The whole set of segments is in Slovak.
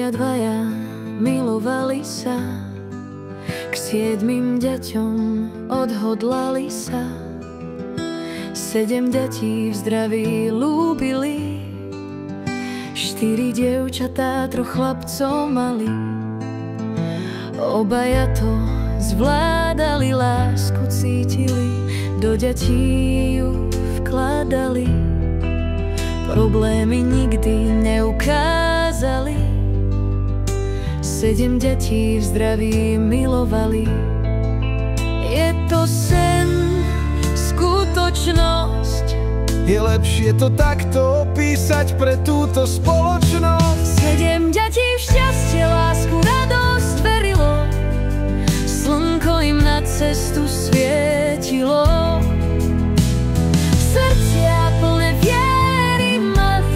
Rodičia dvaja milovali sa, k 7 deťom odhodlali sa. 7 detí v zdraví lúbili, 4 dievčatá, 3 chlapcov mali. Obaja to zvládali, lásku cítili, do detí ju vkladali. Problémy nikdy neukázali, 7 detí v zdraví milovali. Je to sen, skutočnosť. Je lepšie to takto opísať pre túto spoločnosť. 7 detí v šťastie, lásku, radosť verilo, slnko im na cestu svietilo. Srdcia plné viery mali,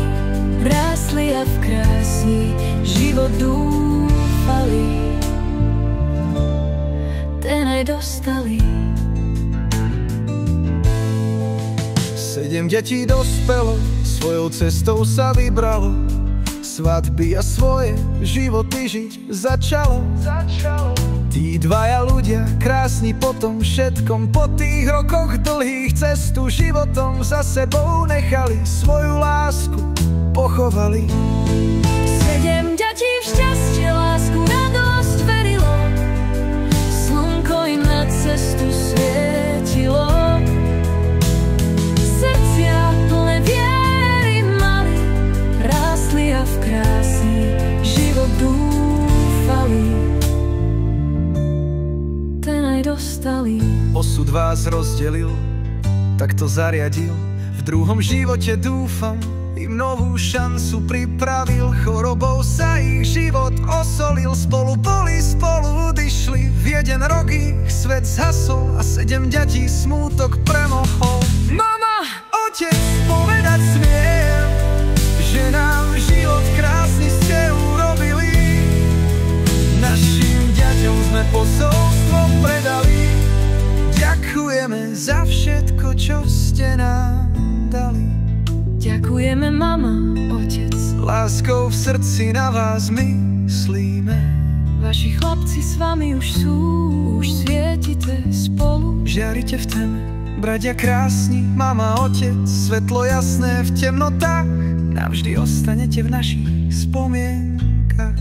rásli a v krásny život dúfali. Ten aj dostali. 7 detí dospelo, svojou cestou sa vybralo, svadby a svoje životy žiť začalo. Tí dvaja ľudia, krásni po tom všetkom, po tých rokoch dlhých cestu životom za sebou nechali, svoju lásku pochovali. 7 detí v šťastie, lásku, radosť verilo, slnko im na cestu svietilo. Srdcia plné viery mali, rásli a v krásny život dúfali. Ten aj dostali. Osud vás rozdelil, tak to zariadil. V druhom živote dúfam, im novú šancu pripravil. Chorobou sa ich život osolil, spolu boli, spolu odišli. V jeden rok ich svet zhasol a 7 detí smútok premohol. Mama, otec, povedať smiem, že nám život krásny ste urobili. Našim deťom sme posolstvo predali. Ďakujeme za všetko, čo ste nám dali. Ďakujeme, mama, otec. Láskou v srdci na vás myslíme. Vaši chlapci s vami už sú, už svietite spolu. Žiarite v teme, bratia krásni, mama, otec. Svetlo jasné v temnotách, navždy ostanete v našich spomienkach.